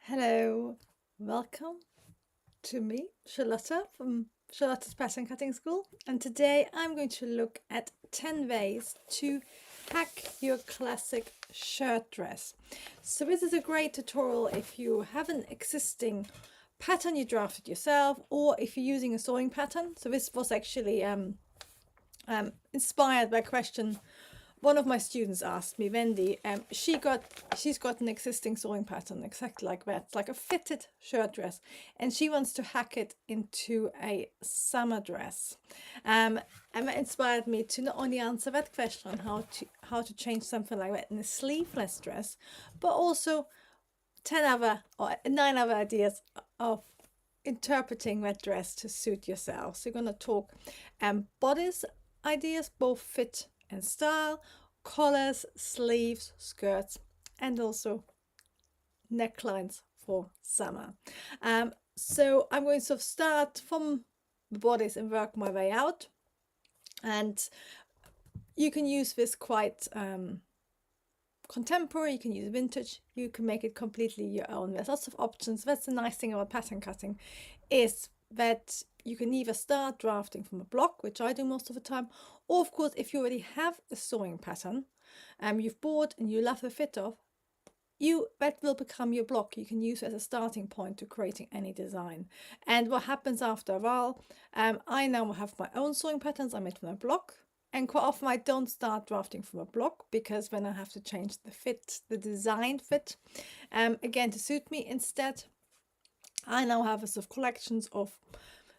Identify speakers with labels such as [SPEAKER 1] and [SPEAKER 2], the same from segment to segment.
[SPEAKER 1] Hello, welcome to me, Charlotta from Charlotta's Pattern Cutting School. And today I'm going to look at 10 ways to hack your classic shirt dress. So this is a great tutorial if you have an existing pattern you drafted yourself, or if you're using a sewing pattern. So this was actually inspired by a question one of my students asked me, Wendy. She's got an existing sewing pattern exactly like that. It's like a fitted shirt dress, and she wants to hack it into a summer dress. And that inspired me to not only answer that question on how to change something like that in a sleeveless dress, but also 9 other ideas of interpreting that dress to suit yourself. So you're going to talk bodice ideas, both fit and style, collars, sleeves, skirts, and also necklines for summer. So I'm going to sort of start from the bodice and work my way out. And you can use this quite contemporary, you can use vintage, you can make it completely your own. There's lots of options. That's the nice thing about pattern cutting, is that you can either start drafting from a block, which I do most of the time, or of course if you already have a sewing pattern you've bought and you love the fit of, that will become your block. You can use it as a starting point to creating any design. And what happens after a while, I now have my own sewing patterns I made from a block, and quite often I don't start drafting from a block, because then I have to change the fit, the design fit, again to suit me. Instead, I now have a sort of collections of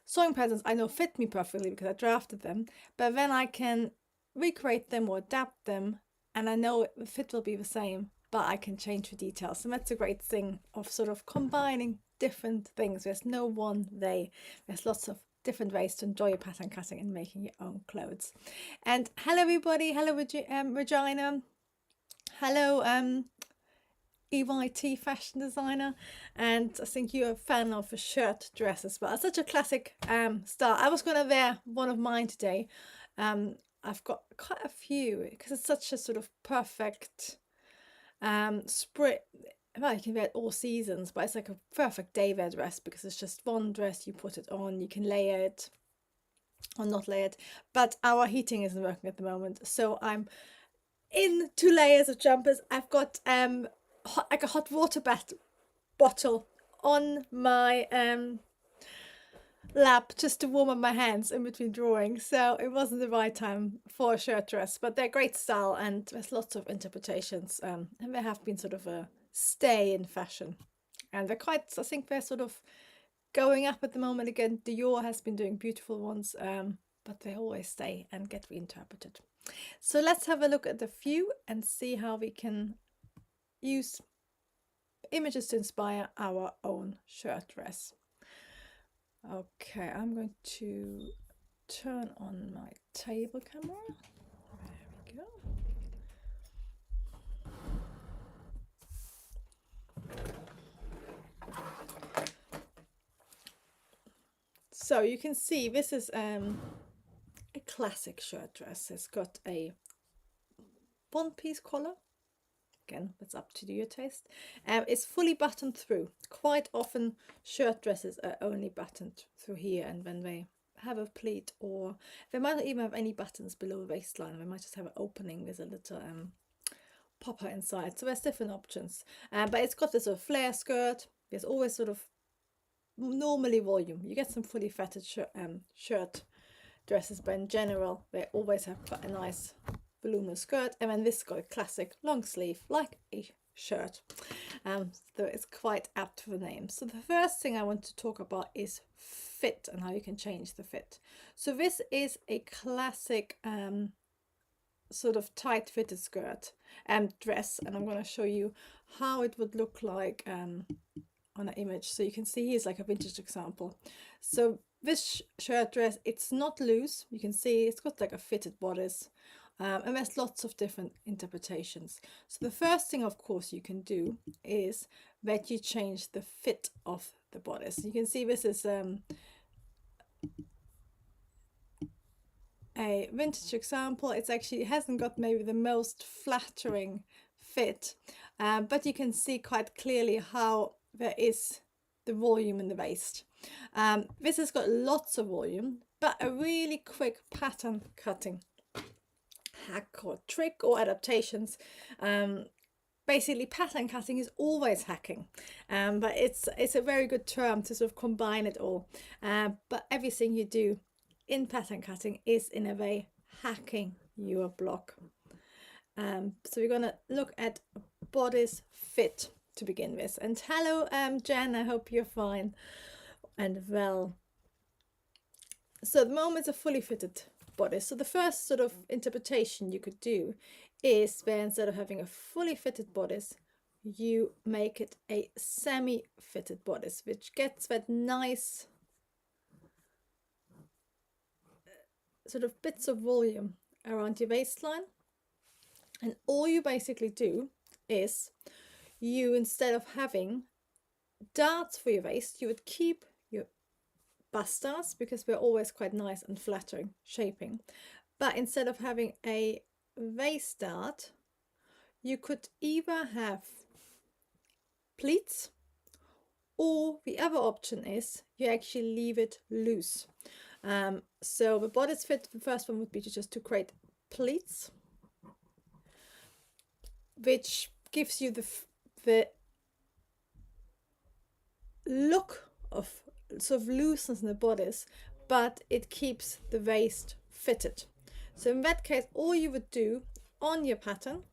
[SPEAKER 1] sewing patterns I know fit me perfectly because I drafted them, but then I can recreate them or adapt them, and I know the fit will be the same, but I can change the details. And that's a great thing of sort of combining different things. There's no one way. There's lots of different ways to enjoy your pattern cutting and making your own clothes. And hello everybody, hello Regina, hello EYT fashion designer, and I think you're a fan of a shirt dress as well. It's such a classic style. I was going to wear one of mine today. I've got quite a few because it's such a sort of perfect spring. Well, you can wear it all seasons, but it's like a perfect day wear dress because it's just one dress. You put it on, you can layer it or not layer it, but our heating isn't working at the moment, so I'm in 2 layers of jumpers. I've got like a hot water bottle on my lap just to warm up my hands in between drawing. So it wasn't the right time for a shirt dress, but they're great style and there's lots of interpretations, and they have been sort of a stay in fashion, and they're quite, I think they're sort of going up at the moment again. Dior has been doing beautiful ones, but they always stay and get reinterpreted. So let's have a look at a few and see how we can use images to inspire our own shirt dress. Okay, I'm going to turn on my table camera. There we go. So you can see this is a classic shirt dress. It's got a one-piece collar. Again, that's up to your taste. It's fully buttoned through. Quite often shirt dresses are only buttoned through here, and when they have a pleat, or they might not even have any buttons below the waistline, they might just have an opening with a little popper inside. So there's different options, but it's got this sort of flare skirt. There's always sort of normally volume. You get some fully fitted shirt dresses, but in general they always have quite a nice voluminous skirt, and then this got a classic long sleeve like a shirt, so it's quite apt for the name. So the first thing I want to talk about is fit and how you can change the fit. So this is a classic sort of tight fitted skirt and dress, and I'm going to show you how it would look like on an image. So you can see here's like a vintage example. So this shirt dress, it's not loose. You can see it's got like a fitted bodice, and there's lots of different interpretations. So the first thing, of course, you can do is that you change the fit of the bodice. You can see this is a vintage example. It's actually, it hasn't got maybe the most flattering fit, but you can see quite clearly how there is the volume in the waist. This has got lots of volume, but a really quick pattern cutting hack or trick or adaptations. Basically, pattern cutting is always hacking, but it's a very good term to sort of combine it all. But everything you do in pattern cutting is in a way hacking your block. So we're gonna look at bodice fit to begin with. And hello, Jen, I hope you're fine and well. So at the moment it's a fully fitted bodice. So the first sort of interpretation you could do is where instead of having a fully fitted bodice, you make it a semi-fitted bodice, which gets that nice sort of bits of volume around your waistline. And all you basically do is you, instead of having darts for your waist, you would keep your bust darts because they're always quite nice and flattering shaping. But instead of having a waist dart, you could either have pleats, or the other option is you actually leave it loose. So the bodice fit, the first one would be just to create pleats, which gives you the look of sort of looseness in the bodice, but it keeps the waist fitted. So in that case, all you would do on your pattern,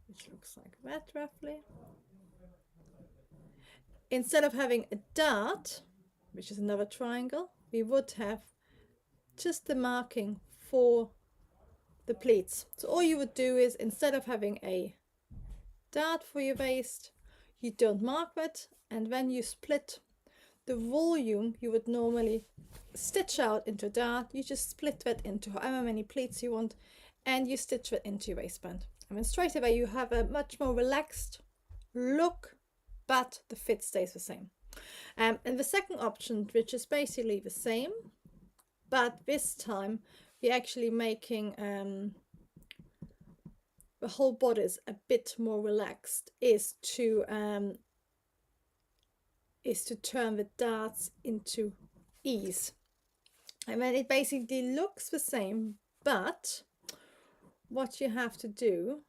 [SPEAKER 1] which looks like that roughly, instead of having a dart, which is another triangle, we would have just the marking for the pleats. So all you would do is, instead of having a dart for your waist, you don't mark that, and when you split the volume you would normally stitch out into a dart, you just split that into however many pleats you want, and you stitch that into your waistband. And then straight away you have a much more relaxed look, but the fit stays the same. And the second option, which is basically the same, but this time we're actually making the whole bodice a bit more relaxed, is to turn the darts into ease. And then it basically looks the same, but what you have to do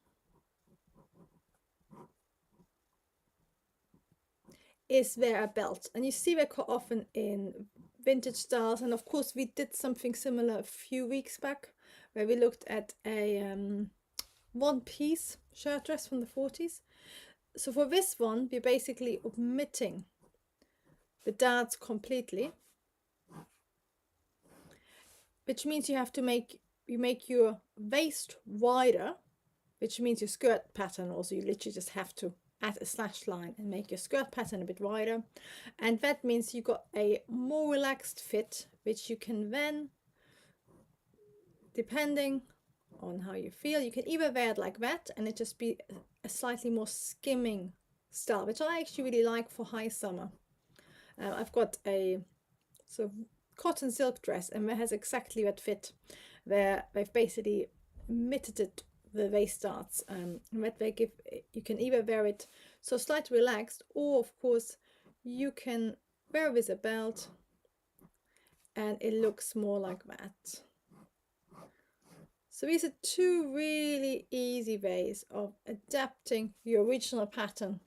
[SPEAKER 1] is wear a belt. And you see that quite often in vintage styles, and of course we did something similar a few weeks back where we looked at a one-piece shirt dress from the 40s. So for this one we're basically omitting the darts completely, which means you have to make your waist wider, which means your skirt pattern also, you literally just have to add a slash line and make your skirt pattern a bit wider, and that means you got a more relaxed fit, which you can then, depending on how you feel, you can either wear it like that and it just be a slightly more skimming style, which I actually really like for high summer. I've got a sort of cotton silk dress and it has exactly that fit, where they've basically mitted the waist darts, and that they give, you can either wear it so slightly relaxed, or of course you can wear it with a belt and it looks more like that. So these are two really easy ways of adapting your original pattern,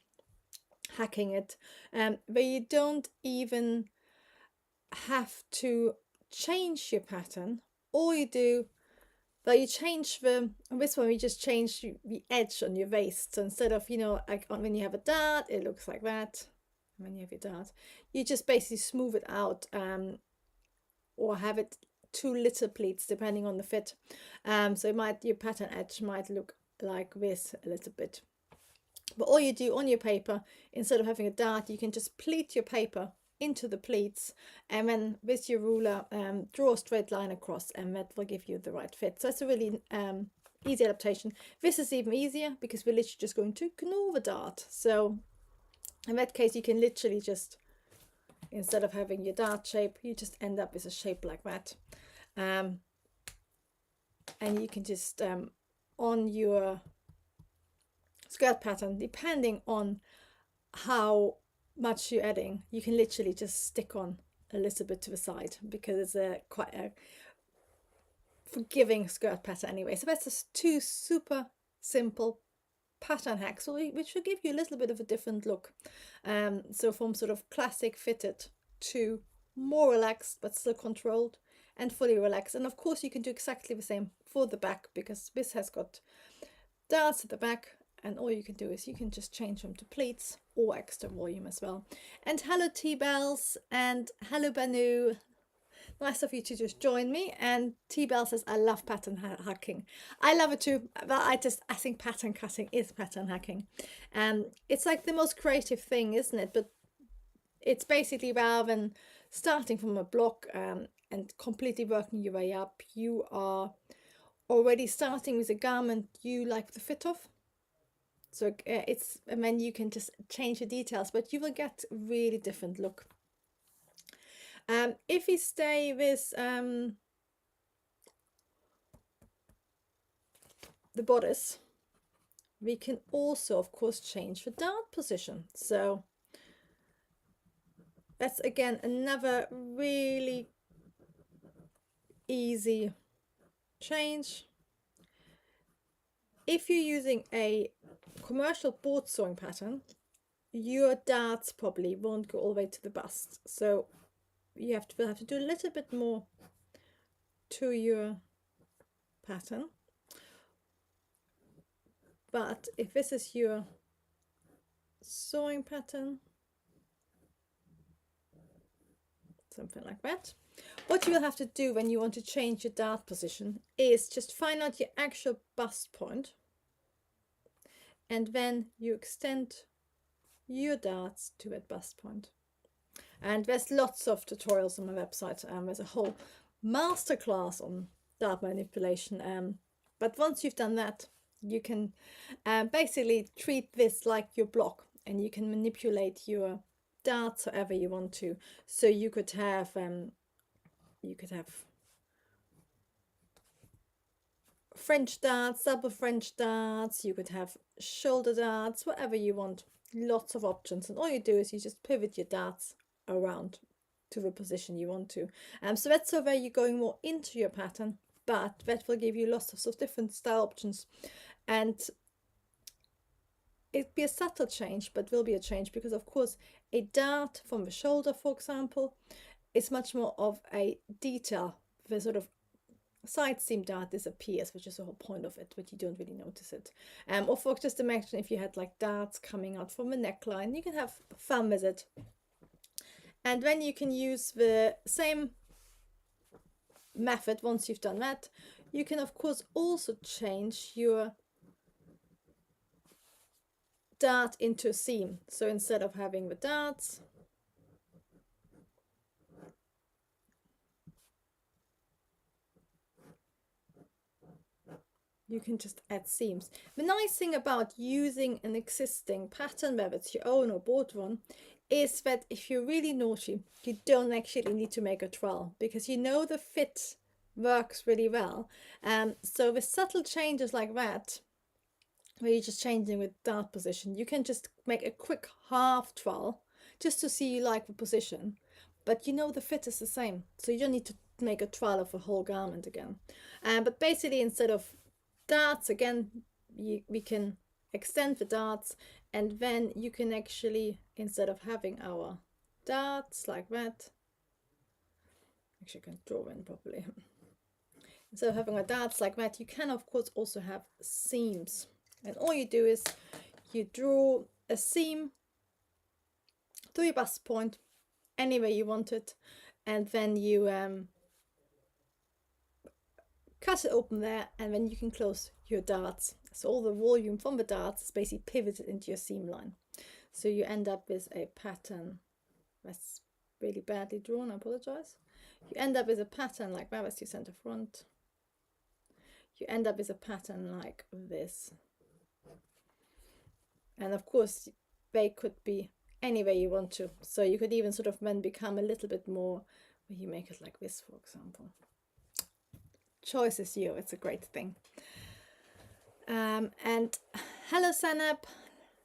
[SPEAKER 1] hacking it, where you don't even have to change your pattern. All you do, but you change on this one we just change the edge on your waist. So instead of, like when you have a dart, it looks like that. When you have your dart, you just basically smooth it out, or have it two little pleats depending on the fit. So your pattern edge might look like this a little bit. But all you do on your paper, instead of having a dart, you can just pleat your paper into the pleats, and then with your ruler draw a straight line across, and that will give you the right fit. So it's a really easy adaptation. This is even easier because we're literally just going to ignore the dart. So in that case you can literally just, instead of having your dart shape, you just end up with a shape like that, and you can just on your skirt pattern, depending on how much you're adding, you can literally just stick on a little bit to the side because it's a quite a forgiving skirt pattern anyway. So that's just two super simple pattern hacks, which will give you a little bit of a different look. So from sort of classic fitted to more relaxed but still controlled and fully relaxed. And of course you can do exactly the same for the back, because this has got darts at the back, and all you can do is you can just change them to pleats or extra volume as well. And hello T-Bells, and hello Banu. Nice of you to just join me. And T-Bell says, I love pattern hacking. I love it too, but I think pattern cutting is pattern hacking. It's like the most creative thing, isn't it? But it's basically, rather than starting from a block and completely working your way up, you are already starting with a garment you like the fit of. So and then you can just change the details, but you will get a really different look. If we stay with the bodice, we can also of course change the dart position. So that's again another really easy change. If you're using a commercial board sewing pattern, your darts probably won't go all the way to the bust, so you will have to do a little bit more to your pattern. But if this is your sewing pattern, something like that, what you will have to do when you want to change your dart position is just find out your actual bust point, and then you extend your darts to that bust point. And there's lots of tutorials on my website. There's a whole masterclass on dart manipulation. But once you've done that, you can basically treat this like your block, and you can manipulate your darts however you want to. So you could have French darts, double French darts, you could have shoulder darts, whatever you want. Lots of options, and all you do is you just pivot your darts around to the position you want to. So that's where you're going more into your pattern, but that will give you lots of, sort of different style options, and it'd be a subtle change, but will be a change, because of course a dart from the shoulder, for example, is much more of a detail. The sort of side seam dart disappears, which is the whole point of it, but you don't really notice it. Or for just imagine if you had like darts coming out from a neckline, you can have fun with it. And then you can use the same method. Once you've done that, you can of course also change your dart into a seam. So instead of having the darts, you can just add seams. The nice thing about using an existing pattern, whether it's your own or bought one, is that if you're really naughty, you don't actually need to make a trowel, because you know the fit works really well. So with subtle changes like that, where you're just changing with dart position, you can just make a quick half trowel just to see you like the position, but you know the fit is the same, so you don't need to make a trowel of a whole garment again. But basically, instead of darts again, we can extend the darts, and then you can actually, instead of having our darts like that, actually I can draw in properly. Instead of having our darts like that, you can of course also have seams, and all you do is you draw a seam to your bust point anywhere you want it, and then you cut it open there, and then you can close your darts. So all the volume from the darts is basically pivoted into your seam line. So you end up with a pattern that's really badly drawn, I apologize. You end up with a pattern like that. That's your center front. You end up with a pattern like this. And of course, they could be any way you want to. So you could even sort of then become a little bit more, where you make it like this, for example. Choice is you. It's a great thing. And hello Sanab,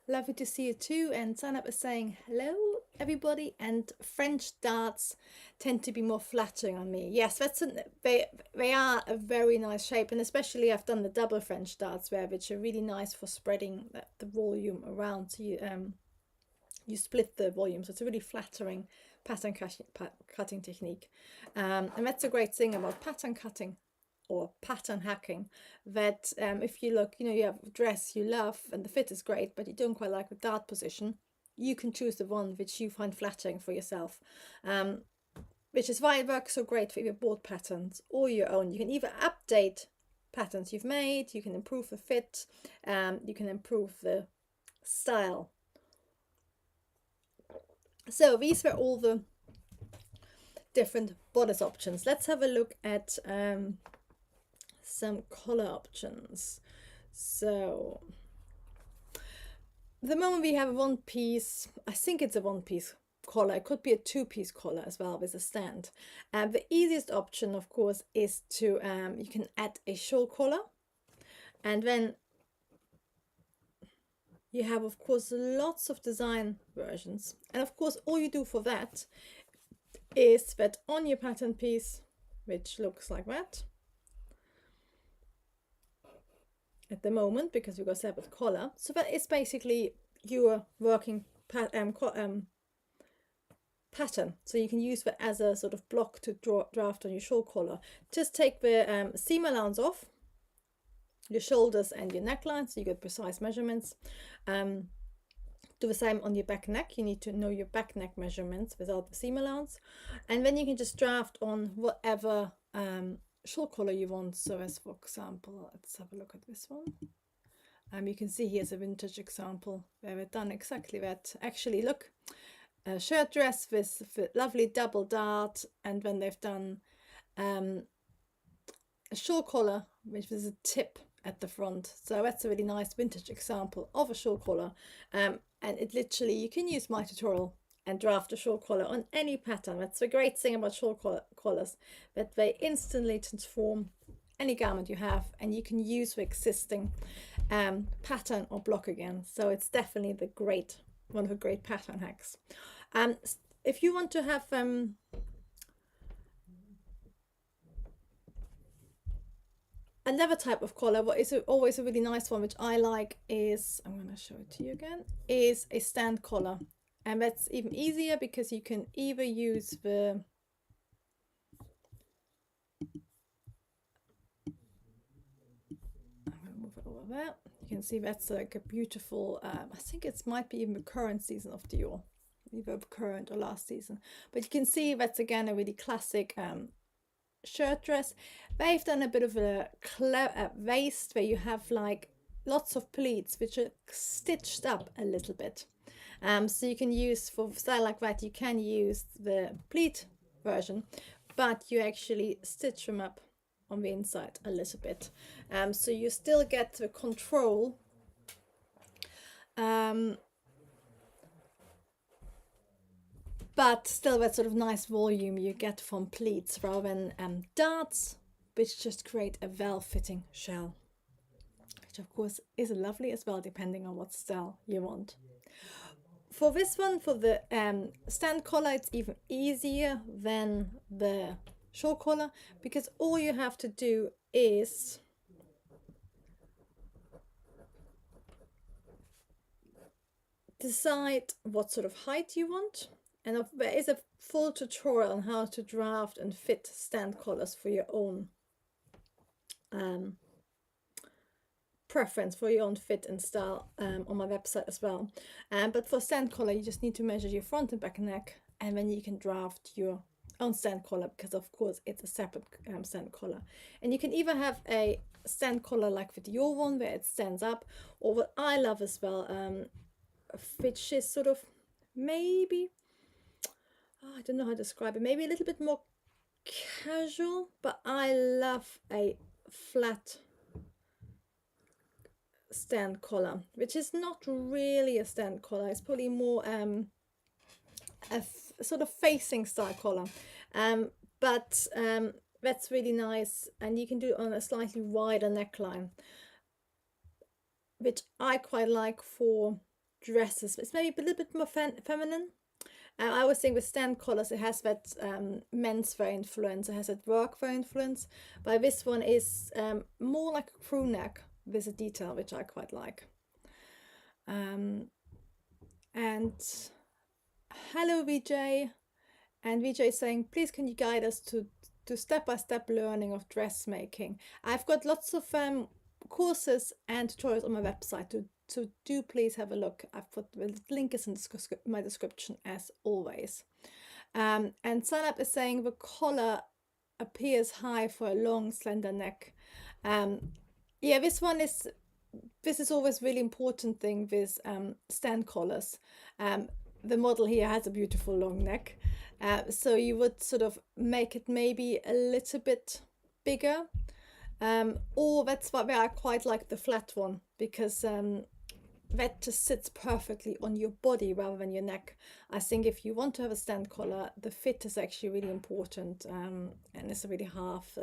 [SPEAKER 1] Lovely to see you too. And sign up is saying hello, everybody. And French darts tend to be more flattering on me. Yes, they are a very nice shape, and especially I've done the double French darts there, which are really nice for spreading the volume around. So you split the volume, so it's a really flattering pattern cutting technique. And that's a great thing about pattern cutting or pattern hacking, that if you look, you have a dress you love and the fit is great, but you don't quite like the dart position, you can choose the one which you find flattering for yourself, which is why it works so great for your board patterns or your own. You can either update patterns you've made, you can improve the fit, you can improve the style. So these were all the different bodice options. Let's have a look at some color options. So the moment we have a one piece, I think it's a one piece collar. It could be a two-piece collar as well with a stand. The easiest option, of course, is to you can add a shawl collar, and then you have, of course, lots of design versions. And of course, all you do for that is that on your pattern piece, which looks like that at the moment, because we've got separate collar, so that is basically your working pattern. So you can use that as a sort of block to draft on your shawl collar. Just take the seam allowance off your shoulders and your neckline, so you get precise measurements. Do the same on your back neck. You need to know your back neck measurements without the seam allowance, and then you can just draft on whatever shawl collar you want. So as for example, let's have a look at this one. You can see here's a vintage example where we've done exactly that. Actually, look, a shirt dress with lovely double dart, and then they've done a shawl collar which is a tip at the front. So that's a really nice vintage example of a shawl collar, and it literally, you can use my tutorial and draft a shawl collar on any pattern. That's the great thing about shawl collars, that they instantly transform any garment you have, and you can use the existing pattern or block again. So it's definitely one of the great pattern hacks. If you want to have another type of collar, what is always a really nice one, which I like, is, I'm going to show it to you again, is a stand collar. And that's even easier because you can either use the I'm going to move it over there. You can see that's like a beautiful, I think it might be even the current season of Dior, either current or last season. But you can see that's again a really classic shirt dress. They've done a bit of a waist where you have like lots of pleats which are stitched up a little bit. So you can use, for style like that, you can use the pleat version, but you actually stitch them up on the inside a little bit. So you still get the control, but still that sort of nice volume you get from pleats rather than darts, which just create a well-fitting shell, which of course is lovely as well, depending on what style you want. For this one, for the stand collar, it's even easier than the shawl collar, because all you have to do is decide what sort of height you want. And there is a full tutorial on how to draft and fit stand collars for your own preference, for your own fit and style, on my website as well. But for stand collar, you just need to measure your front and back neck, and then you can draft your own stand collar, because of course it's a separate stand collar. And you can either have a stand collar like the Dior one where it stands up, or what I love as well, which is sort of maybe, I don't know how to describe it, maybe a little bit more casual, but I love a flat stand collar, which is not really a stand collar. It's probably more a sort of facing style collar, but that's really nice, and you can do it on a slightly wider neckline, which I quite like for dresses. It's maybe a little bit more feminine. I always think with stand collars, it has that menswear influence, it has that workwear influence, but this one is more like a crew neck with a detail, which I quite like. And hello VJ, and VJ is saying, please can you guide us to step-by-step learning of dressmaking. I've got lots of courses and tutorials on my website, so do please have a look. I've put the link is in my description as always. And Sanab is saying the collar appears high for a long slender neck. Yeah, this is always really important thing with stand collars. The model here has a beautiful long neck, so you would sort of make it maybe a little bit bigger, or that's why I quite like the flat one, because that just sits perfectly on your body rather than your neck. I think if you want to have a stand collar, the fit is actually really important, and it's really half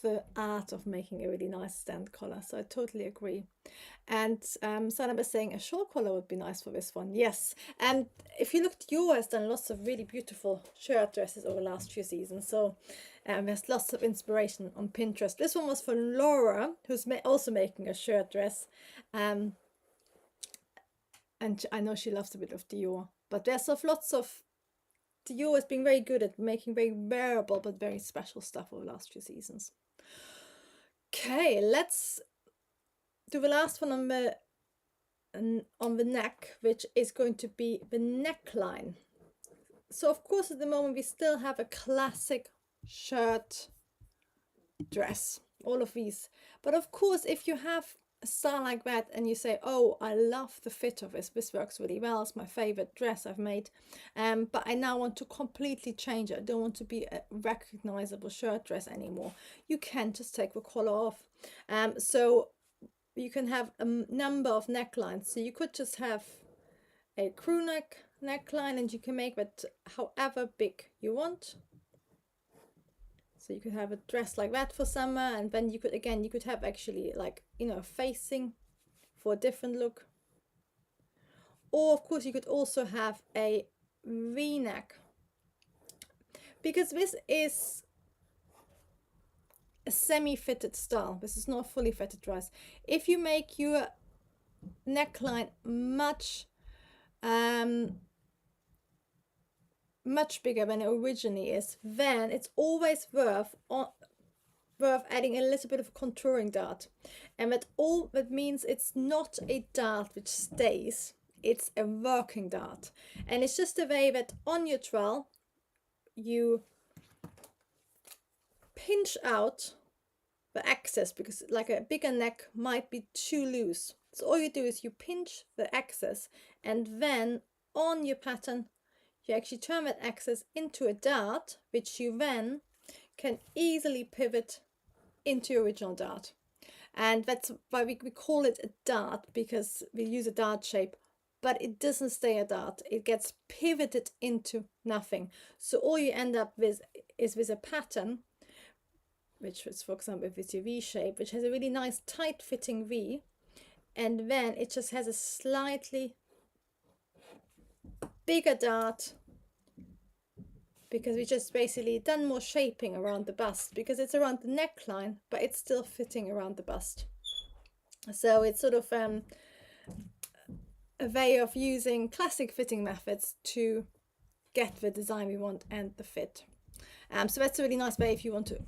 [SPEAKER 1] the art of making a really nice stand collar. So I totally agree. And Sanab is saying a short collar would be nice for this one. Yes, and if you looked, Yor has done lots of really beautiful shirt dresses over the last few seasons, so there's lots of inspiration on Pinterest. This one was for Laura, who's also making a shirt dress, and I know she loves a bit of Dior, but there's lots of Dior has been very good at making very wearable but very special stuff over the last few seasons. Okay, let's do the last one on the neck, which is going to be the neckline. So of course at the moment we still have a classic shirt dress, all of these, but of course if you have a style like that and you say, oh, I love the fit of this works really well, it's my favorite dress I've made, but I now want to completely change it, I don't want to be a recognizable shirt dress anymore, you can just take the collar off. So you can have a number of necklines, so you could just have a crew neck neckline and you can make that however big you want. So you could have a dress like that for summer, and then you could have actually, like, you know, facing for a different look. Or of course you could also have a V-neck, because this is a semi-fitted style. This is not a fully fitted dress. If you make your neckline much bigger than it originally is, then it's always worth adding a little bit of a contouring dart, and that means it's not a dart which stays, it's a working dart, and it's just a way that on your trowel you pinch out the excess, because like a bigger neck might be too loose, so all you do is you pinch the excess, and then on your pattern you actually turn that excess into a dart, which you then can easily pivot into your original dart. And that's why we call it a dart, because we use a dart shape, but it doesn't stay a dart, it gets pivoted into nothing. So all you end up with is with a pattern, which is, for example, with your V shape, which has a really nice tight fitting V, and then it just has a slightly bigger dart, because we just basically done more shaping around the bust, because it's around the neckline but it's still fitting around the bust. So it's sort of a way of using classic fitting methods to get the design we want and the fit. So that's a really nice way if you want to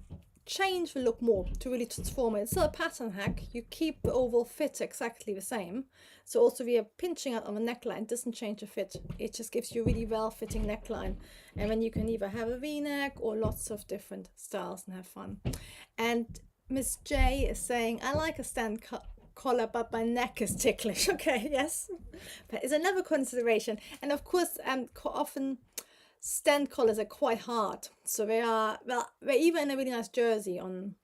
[SPEAKER 1] change the look more, to really transform it. It's still a pattern hack, you keep the overall fit exactly the same, so also we are pinching out on the neckline, doesn't change the fit, it just gives you a really well fitting neckline, and then you can either have a V-neck or lots of different styles and have fun. And Miss J is saying, I like a stand collar but my neck is ticklish. Okay, yes, that is another consideration. And of course often stand collars are quite hard, so they're even a really nice jersey on,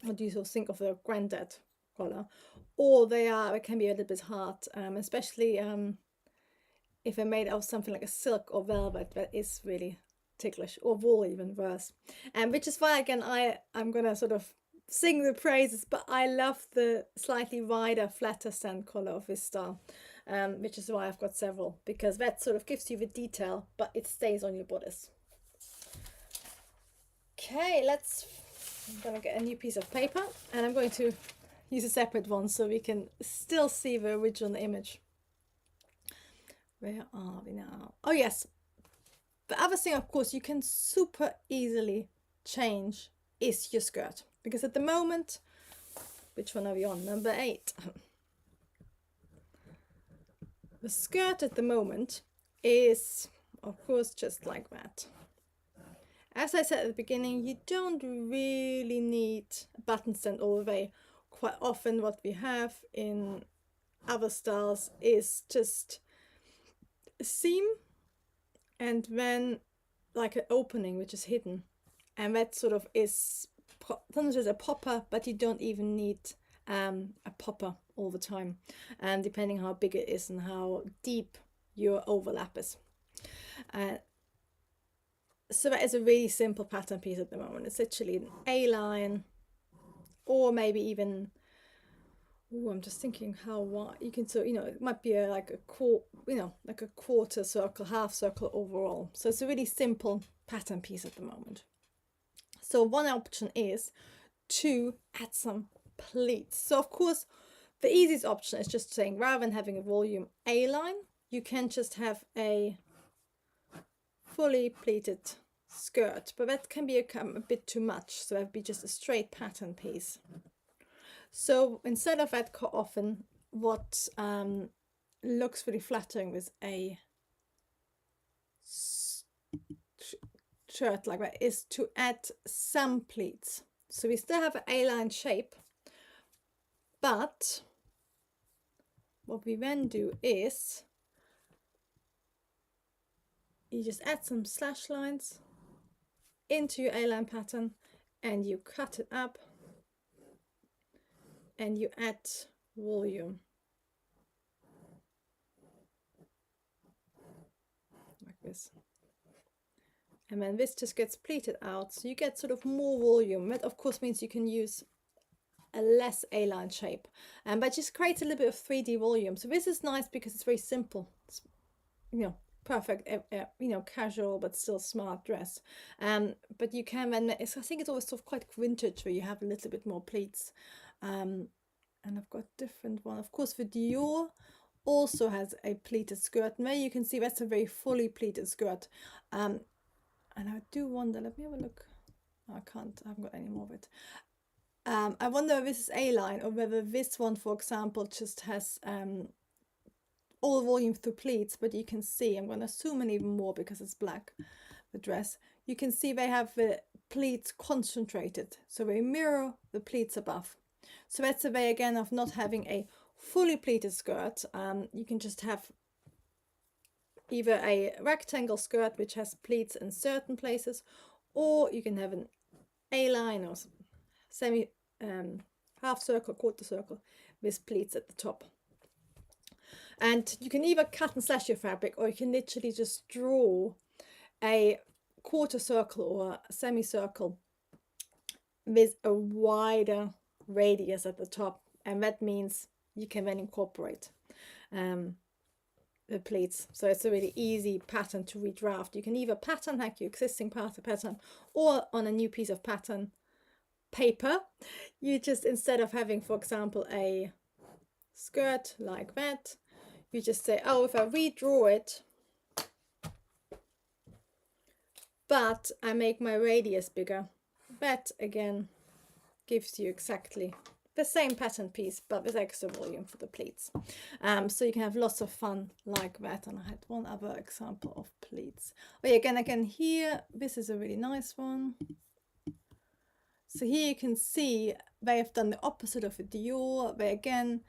[SPEAKER 1] what do you sort of think of the granddad collar, or they can be a little bit hard, especially if they're made of something like a silk or velvet, that is really ticklish, or wool, even worse. Which is why again I'm gonna sort of sing the praises, but I love the slightly wider, flatter sand collar of this style, which is why I've got several, because that sort of gives you the detail, but it stays on your bodice. Okay, I'm gonna get a new piece of paper, and I'm going to use a separate one so we can still see the original image. Where are we now? Oh yes, the other thing, of course, you can super easily change is your skirt, because at the moment, which one are we on? Number 8. The skirt at the moment is, of course, just like that. As I said at the beginning, you don't really need a button stand all the way. Quite often what we have in other styles is just a seam and then like an opening which is hidden, and that sort of is sometimes there's a popper, but you don't even need a popper all the time, and depending how big it is and how deep your overlap is. So that is a really simple pattern piece at the moment. It's literally an A-line, or maybe even, I'm just thinking how wide you can, so it might be like a quarter circle, half circle overall. So it's a really simple pattern piece at the moment. So one option is to add some pleats. So of course the easiest option is just saying, rather than having a volume A-line, you can just have a fully pleated skirt, but that can become a bit too much, so that'd be just a straight pattern piece. So instead of that, quite often what looks really flattering with a shirt like that is to add some pleats. So we still have an A-line shape, but what we then do is you just add some slash lines into your A-line pattern, and you cut it up and you add volume like this, and then this just gets pleated out, so you get sort of more volume. That of course means you can use a less A-line shape, but just creates a little bit of 3D volume. So this is nice because it's very simple. It's, perfect, casual but still smart dress. But you can, and I think it's always sort of quite vintage where you have a little bit more pleats. And I've got different one. Of course, the Dior also has a pleated skirt, and there you can see that's a very fully pleated skirt. And I do wonder, let me have a look. I haven't got any more of it. I wonder if this is A-line or whether this one, for example, just has all volume through pleats, but you can see, I'm going to zoom in even more because it's black, the dress. You can see they have the pleats concentrated, so they mirror the pleats above. So that's a way again of not having a fully pleated skirt. You can just have either a rectangle skirt which has pleats in certain places, or you can have an A-line or semi half circle, quarter circle with pleats at the top. And you can either cut and slash your fabric, or you can literally just draw a quarter circle or a semicircle with a wider radius at the top, and that means you can then incorporate the pleats. So it's a really easy pattern to redraft. You can either pattern hack your existing pattern, or on a new piece of pattern paper, you just, instead of having, for example, a skirt like that, you just say, oh, if I redraw it, but I make my radius bigger, that again gives you exactly the same pattern piece, but with extra volume for the pleats. So you can have lots of fun like that. And I had one other example of pleats. Oh yeah, again here, this is a really nice one. So here you can see they have done the opposite of a Dior. They again,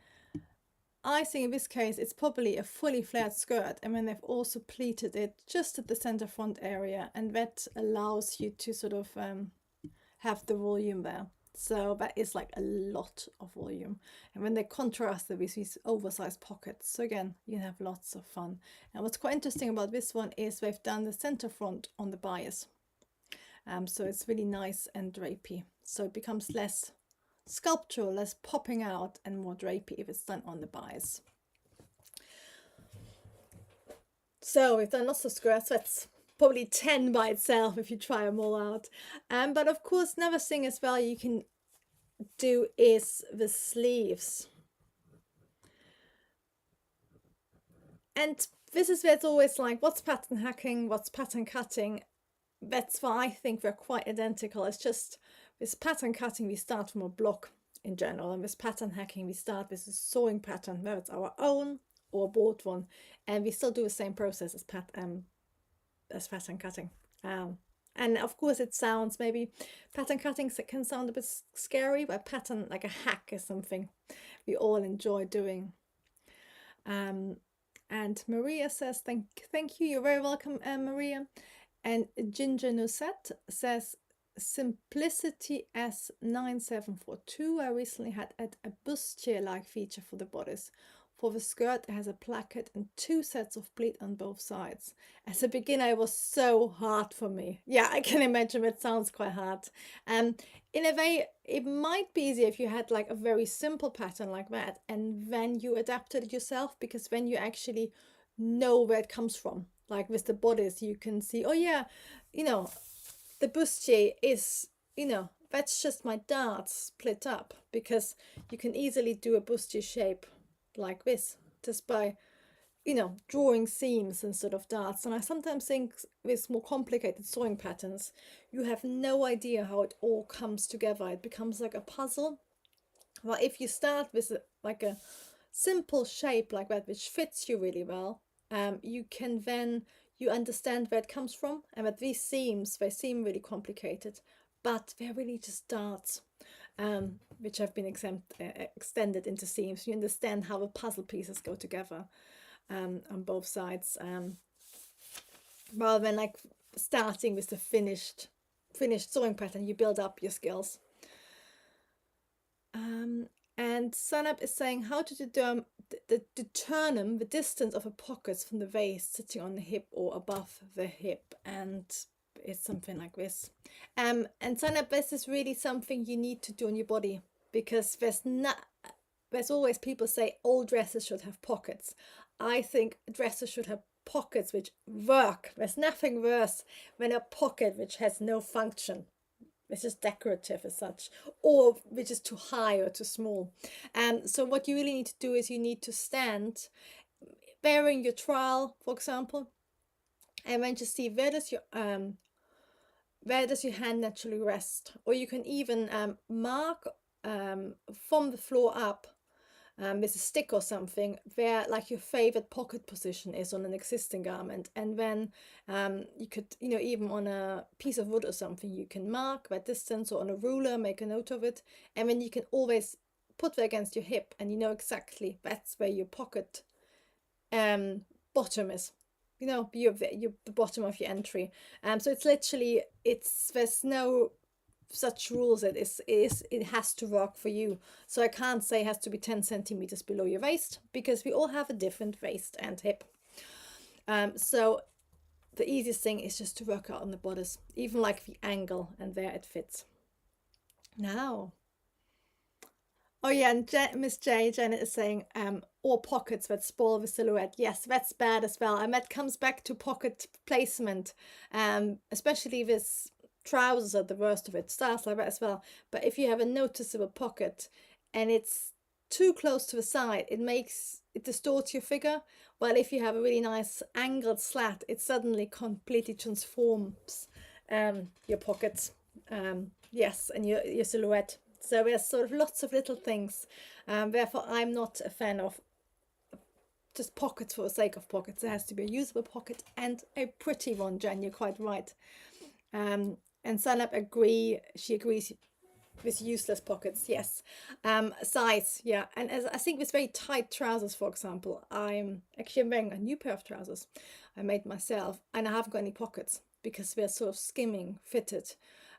[SPEAKER 1] I think in this case it's probably a fully flared skirt, and then they've also pleated it just at the center front area, and that allows you to sort of have the volume there. So that is like a lot of volume, and when they contrast it with these oversized pockets, so again you can have lots of fun. And what's quite interesting about this one is they've done the center front on the bias, so it's really nice and drapey, so it becomes less sculptural, less popping out, and more drapey if it's done on the bias. So we've done lots of skirts. That's probably 10 by itself if you try them all out. But of course, another thing as well you can do is the sleeves. And this is where it's always like, what's pattern hacking, what's pattern cutting? That's why I think they're quite identical. It's just with pattern cutting, we start from a block in general, and with pattern hacking, we start with a sewing pattern, whether it's our own or a bought one, and we still do the same process as pattern cutting. And of course, it sounds maybe pattern cutting can sound a bit scary, but pattern like a hack is something we all enjoy doing. And Maria says, thank you. You're very welcome, Maria. And Ginger Nusette says, Simplicity S9742. I recently had a bustier-like feature for the bodice. For the skirt, it has a placket and 2 sets of pleat on both sides. As a beginner, it was so hard for me. Yeah, I can imagine it sounds quite hard. In a way, it might be easier if you had like a very simple pattern like that, and then you adapted it yourself, because when you actually know where it comes from, like with the bodice, you can see, oh yeah, you know, the bustier is, you know, that's just my darts split up, because you can easily do a bustier shape like this just by, you know, drawing seams instead of darts. And I sometimes think with more complicated sewing patterns, you have no idea how it all comes together. It becomes like a puzzle. Well, if you start with like a simple shape like that, which fits you really well, you can then, you understand where it comes from, and that these seams, they seem really complicated, but they're really just darts, which have been extended into seams. You understand how the puzzle pieces go together on both sides, rather than like starting with the finished sewing pattern. You build up your skills. And Sanab is saying how to determine the distance of a pocket from the waist sitting on the hip or above the hip, and it's something like this. And Sanab, this is really something you need to do on your body, because there's always people say all dresses should have pockets. I think dresses should have pockets which work. There's nothing worse than a pocket which has no function. It's just decorative as such, or which is too high or too small. So what you really need to do is you need to stand wearing your trowel, for example, and then just see where does your hand naturally rest, or you can even mark from the floor up with a stick or something where like your favorite pocket position is on an existing garment, and then you could, you know, even on a piece of wood or something, you can mark that distance, or on a ruler make a note of it, and then you can always put that against your hip, and you know exactly that's where your pocket bottom is, you know, the bottom of your entry. So it's literally, there's no such rules. It has to work for you. So I can't say it has to be 10 centimeters below your waist, because we all have a different waist and hip. So the easiest thing is just to work out on the bodice, even like the angle, and there it fits. Now, oh yeah, and Miss Janet is saying or pockets that spoil the silhouette. Yes, that's bad as well, and that comes back to pocket placement, especially with trousers are the worst of it, styles like that as well. But if you have a noticeable pocket and it's too close to the side, it distorts your figure. While if you have a really nice angled slat, it suddenly completely transforms your pockets, yes, and your silhouette. So there's sort of lots of little things. Therefore, I'm not a fan of just pockets for the sake of pockets. There has to be a usable pocket, and a pretty one, Jen. You're quite right. And Sanab she agrees with useless pockets, yes. Size, yeah. And as I think with very tight trousers, for example, I'm wearing a new pair of trousers I made myself, and I haven't got any pockets because they're sort of skimming fitted,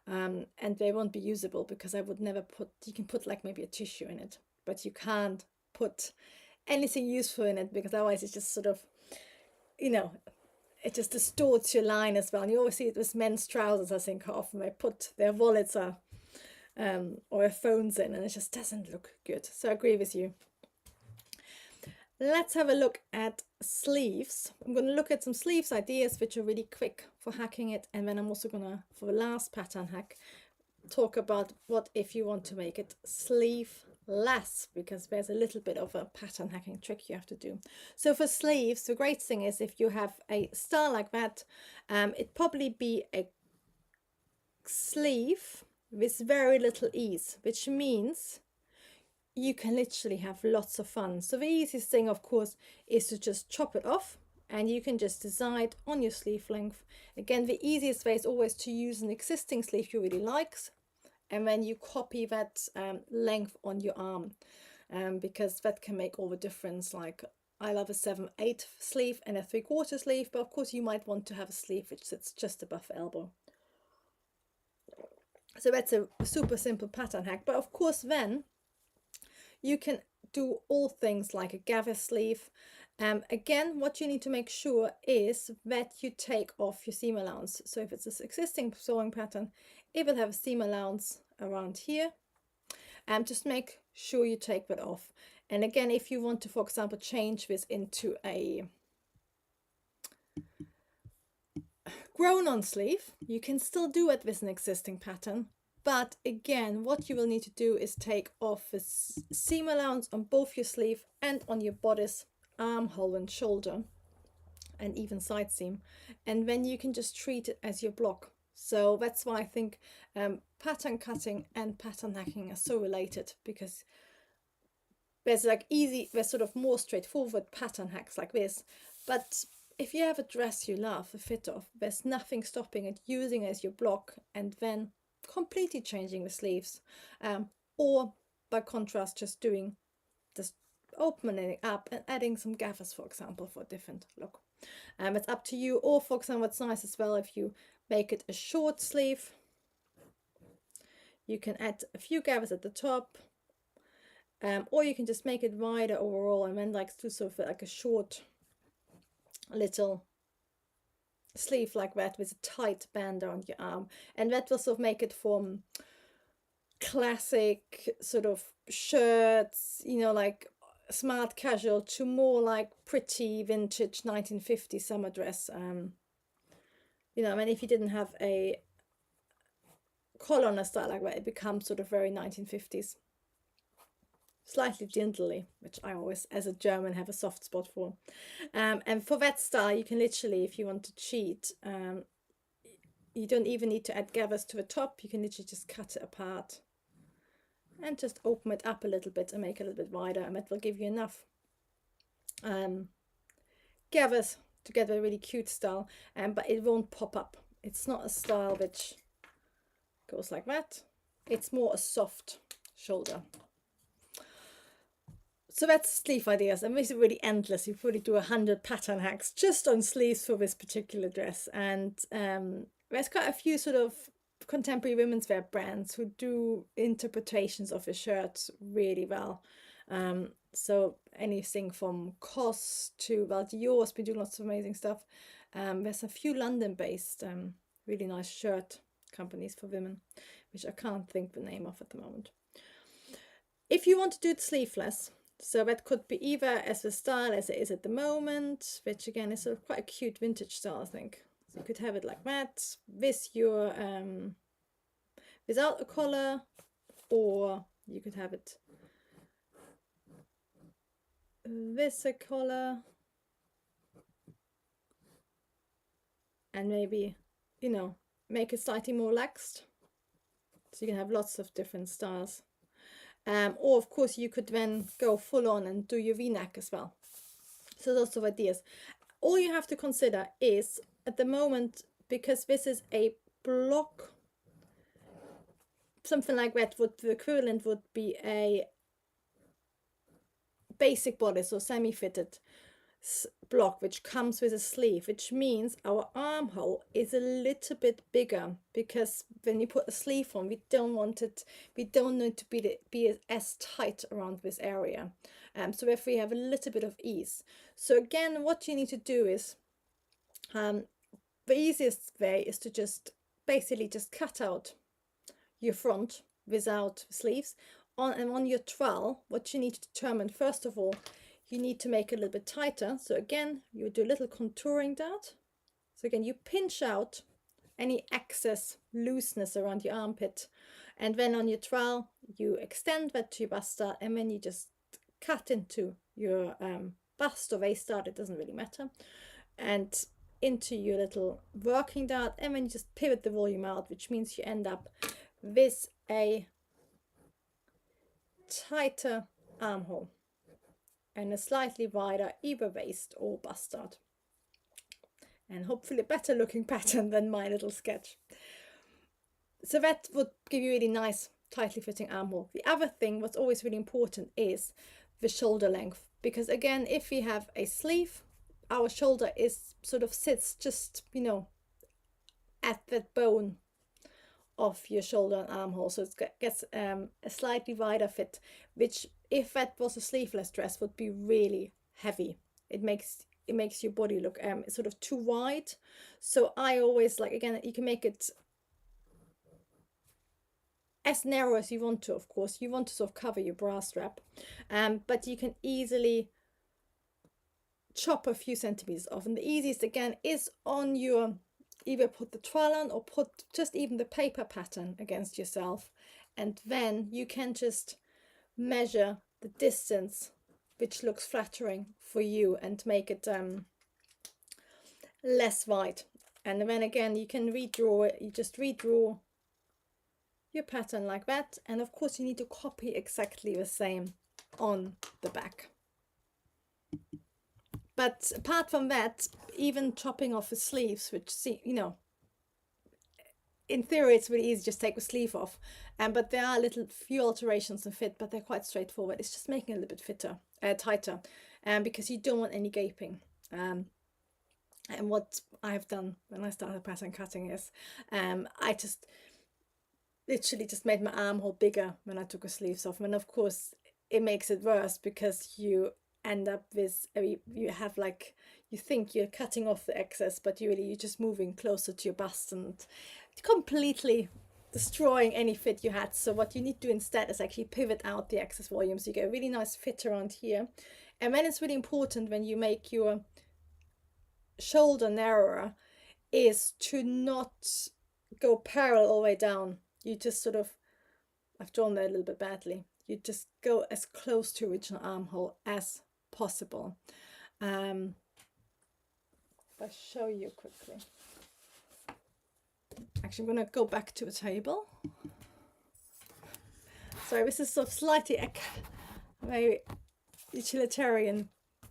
[SPEAKER 1] and they won't be usable because I would never you can put like maybe a tissue in it, but you can't put anything useful in it, because otherwise it's just sort of, you know, it just distorts your line as well. And you always see it with men's trousers, I think, often they put their wallets are or a phone's in, and it just doesn't look good. So I agree with you. Let's have a look at sleeves. I'm going to look at some sleeves ideas which are really quick for hacking it, and then I'm also going to, for the last pattern hack, talk about what if you want to make it sleeveless, because there's a little bit of a pattern hacking trick you have to do. So for sleeves, the great thing is if you have a style like that, it'd probably be a sleeve with very little ease, which means you can literally have lots of fun. So the easiest thing, of course, is to just chop it off, and you can just decide on your sleeve length. Again, the easiest way is always to use an existing sleeve you really like, and then you copy that length on your arm, because that can make all the difference. Like, I love a 7/8 sleeve and a 3/4 sleeve, but of course you might want to have a sleeve which sits just above the elbow. So that's a super simple pattern hack. But of course then you can do all things like a gather sleeve. Again, what you need to make sure is that you take off your seam allowance. So if it's this existing sewing pattern, it will have a seam allowance around here. Just make sure you take that off. And again, if you want to, for example, change this into a grown-on sleeve, you can still do it with an existing pattern. But again, what you will need to do is take off the seam allowance on both your sleeve and on your bodice, armhole and shoulder, and even side seam. And then you can just treat it as your block. So that's why I think pattern cutting and pattern hacking are so related, because there's like there's sort of more straightforward pattern hacks like this. But if you have a dress you love the fit of, there's nothing stopping it using it as your block and then completely changing the sleeves, or by contrast just opening it up and adding some gathers, for example, for a different look. It's up to you. Or for example, it's nice as well if you make it a short sleeve, you can add a few gathers at the top, or you can just make it wider overall and then like do sort of like a short little sleeve like that with a tight band around your arm, and that will sort of make it from classic sort of shirts, you know, like smart casual, to more like pretty vintage 1950s summer dress. You know, I mean, if you didn't have a collar on a style like that, it becomes sort of very 1950s, slightly gently, which I always, as a German, have a soft spot for. And for that style, you can literally, if you want to cheat, you don't even need to add gathers to the top. You can literally just cut it apart and just open it up a little bit and make it a little bit wider, and that will give you enough gathers to get a really cute style, but it won't pop up. It's not a style which goes like that. It's more a soft shoulder. So that's sleeve ideas, and this is really endless. You probably do 100 pattern hacks just on sleeves for this particular dress. And there's quite a few sort of contemporary women's wear brands who do interpretations of a shirt really well. So anything from COS to, well, Dior's been doing lots of amazing stuff. There's a few London-based really nice shirt companies for women, which I can't think the name of at the moment. If you want to do it sleeveless, so that could be either as a style as it is at the moment, which again is sort of quite a cute vintage style, I think. So you could have it like that with your without a collar, or you could have it with a collar, and maybe, you know, make it slightly more relaxed, so you can have lots of different styles. Or of course you could then go full on and do your v-neck as well. So lots of ideas. All you have to consider is, at the moment, because this is a block, something like that, the equivalent would be a basic bodice or semi-fitted block which comes with a sleeve, which means our armhole is a little bit bigger, because when you put a sleeve on, we don't need to be as tight around this area. So if we have a little bit of ease. So again, what you need to do is, the easiest way is to just basically just cut out your front without sleeves. On your trowel, what you need to determine, first of all, you need to make it a little bit tighter. So again, you do a little contouring that. So again, you pinch out any excess looseness around your armpit, and then on your trowel you extend that to your bust dart, and then you just cut into your bust or waist dart, it doesn't really matter, and into your little working dart, and then you just pivot the volume out, which means you end up with a tighter armhole and a slightly wider either waist or bust dart, and hopefully a better looking pattern than my little sketch. So that would give you a really nice tightly fitting armhole. The other thing what's always really important is the shoulder length, because again, if we have a sleeve, our shoulder is sort of sits just, you know, at that bone of your shoulder and armhole, so it gets a slightly wider fit, which if that was a sleeveless dress would be really heavy. It makes your body look sort of too wide. So I always like, again, you can make it as narrow as you want to. Of course, you want to sort of cover your bra strap, but you can easily chop a few centimeters off. And the easiest again is on your, either put the trowel on or put just even the paper pattern against yourself, and then you can just measure the distance which looks flattering for you and make it less wide. And then again, you can redraw it. You just redraw your pattern like that, and of course you need to copy exactly the same on the back. But apart from that, even chopping off the sleeves, which, see, you know, in theory it's really easy, just take the sleeve off, but there are little few alterations in fit, but they're quite straightforward. It's just making it a little bit tighter, because you don't want any gaping. And what I've done when I started pattern cutting is I just literally just made my armhole bigger when I took the sleeves off, and of course it makes it worse because you end up with, you have like, you think you're cutting off the excess, but you're just moving closer to your bust and completely destroying any fit you had. So what you need to do instead is actually pivot out the excess volume, so you get a really nice fit around here. And then it's really important when you make your shoulder narrower is to not go parallel all the way down. You just sort of, I've drawn that a little bit badly, you just go as close to original armhole as possible. If I show you quickly, actually I'm going to go back to a table. Sorry, this is sort of slightly a very utilitarian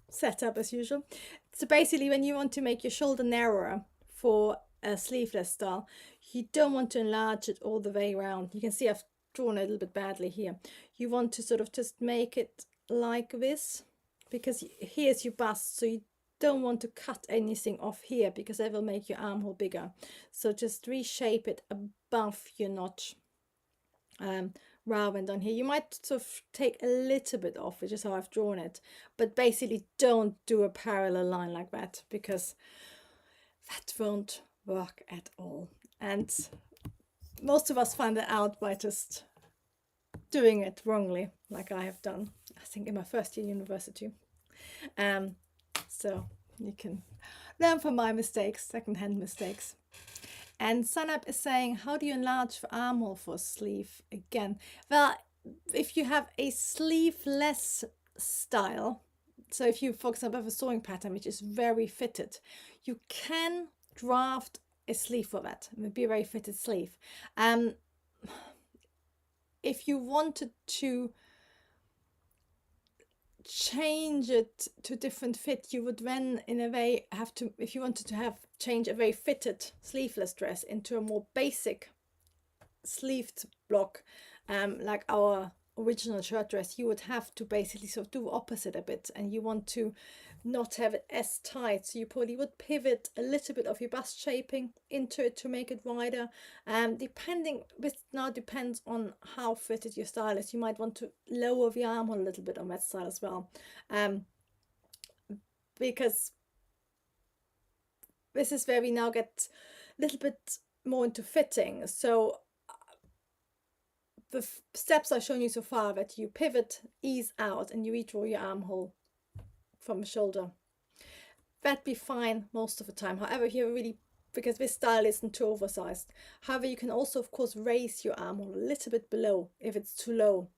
[SPEAKER 1] setup as usual. So basically, when you want to make your shoulder narrower for a sleeveless style, you don't want to enlarge it all the way around. You can see I've drawn it a little bit badly here. You want to sort of just make it like this, because here's your bust, so you don't want to cut anything off here because that will make your armhole bigger. So just reshape it above your notch, rather than down here. You might sort of take a little bit off, which is how I've drawn it, but basically don't do a parallel line like that, because that won't work at all. And most of us find that out by just doing it wrongly, like I have done, I think, in my first year university. So you can learn from my mistakes, secondhand mistakes. And Sanab is saying, how do you enlarge the armhole for a sleeve? Again, well, if you have a sleeveless style, so if you, for example, have a sewing pattern which is very fitted, you can draft a sleeve for that. It would be a very fitted sleeve. If you wanted to change it to different fit, you would then in a way have to, if you wanted to have change a very fitted sleeveless dress into a more basic sleeved block, like our original shirt dress, you would have to basically sort of do opposite a bit, and you want to not have it as tight, so you probably would pivot a little bit of your bust shaping into it to make it wider. Depending, this now depends on how fitted your style is. You might want to lower the armhole a little bit on that style as well, because this is where we now get a little bit more into fitting. So the steps I've shown you so far, that you pivot, ease out, and you redraw your armhole from the shoulder. That'd be fine most of the time. However, if you're really, because this style isn't too oversized. However, you can also, of course, raise your armhole a little bit below if it's too low.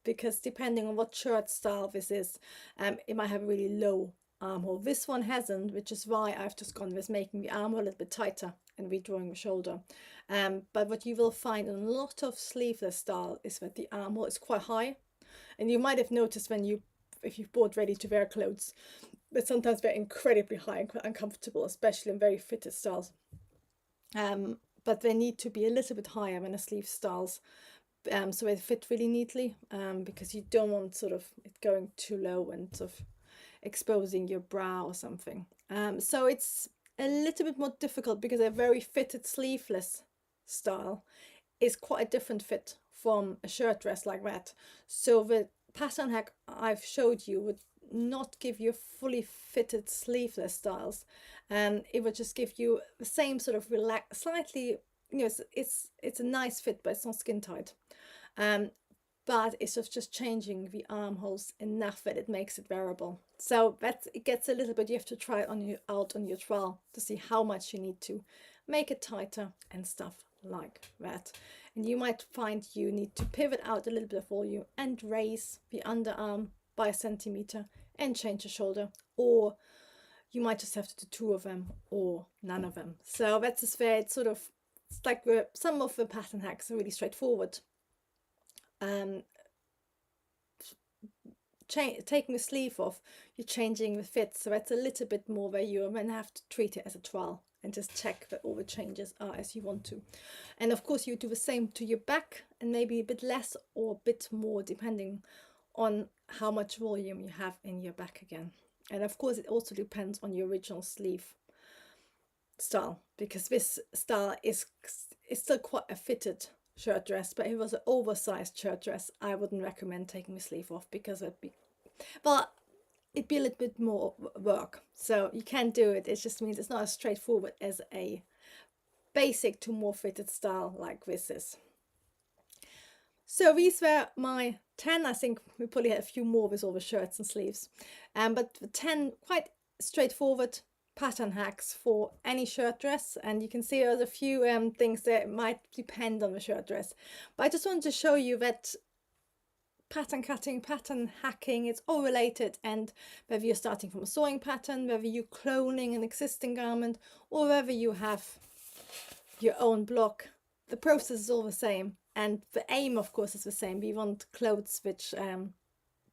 [SPEAKER 1] Because depending on what shirt style this is, it might have a really low armhole. This one hasn't, which is why I've just gone with making the armhole a little bit tighter and redrawing the shoulder. But what you will find in a lot of sleeveless style is that the armhole is quite high. And you might have noticed if you've bought ready to wear clothes, that sometimes they're incredibly high and quite uncomfortable, especially in very fitted styles. But they need to be a little bit higher than the sleeve styles, so they fit really neatly, because you don't want sort of it going too low and sort of exposing your brow or something. So it's a little bit more difficult because a very fitted sleeveless style is quite a different fit from a shirt dress like that. So the pattern hack I've showed you would not give you fully fitted sleeveless styles. It would just give you the same sort of relaxed, slightly, it's a nice fit, but it's not skin tight. But it's just changing the armholes enough that it makes it wearable. So it gets a little bit, you have to try it out on your trial to see how much you need to make it tighter and stuff like that. And you might find you need to pivot out a little bit of volume and raise the underarm by 1 centimeter and change the shoulder, or you might just have to do 2 of them or none of them. So that's just where it's like some of the pattern hacks are really straightforward. Taking the sleeve off, you're changing the fit, so that's a little bit more where you then have to treat it as a trial and just check that all the changes are as you want to. And of course you do the same to your back, and maybe a bit less or a bit more depending on how much volume you have in your back again. And of course it also depends on your original sleeve style, because this style is still quite a fitted shirt dress, but if it was an oversized shirt dress, I wouldn't recommend taking the sleeve off, because it'd be a little bit more work. So you can do it, it just means it's not as straightforward as a basic to more fitted style like this is. So these were my 10, I think we probably had a few more with all the shirts and sleeves, but 10 quite straightforward pattern hacks for any shirt dress. And you can see there's a few things that might depend on the shirt dress, but I just wanted to show you that pattern cutting, pattern hacking, it's all related. And whether you're starting from a sewing pattern, whether you're cloning an existing garment, or whether you have your own block, the process is all the same, and the aim of course is the same. We want clothes which are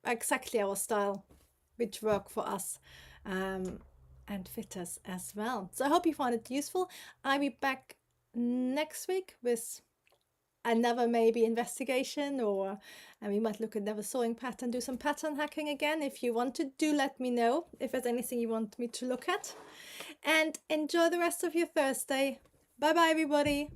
[SPEAKER 1] exactly our style, which work for us and fit us as well. So I hope you found it useful. I'll be back next week with another maybe investigation, or we might look at another sewing pattern, do some pattern hacking again. If you want to, do let me know if there's anything you want me to look at, and enjoy the rest of your Thursday. Bye bye everybody.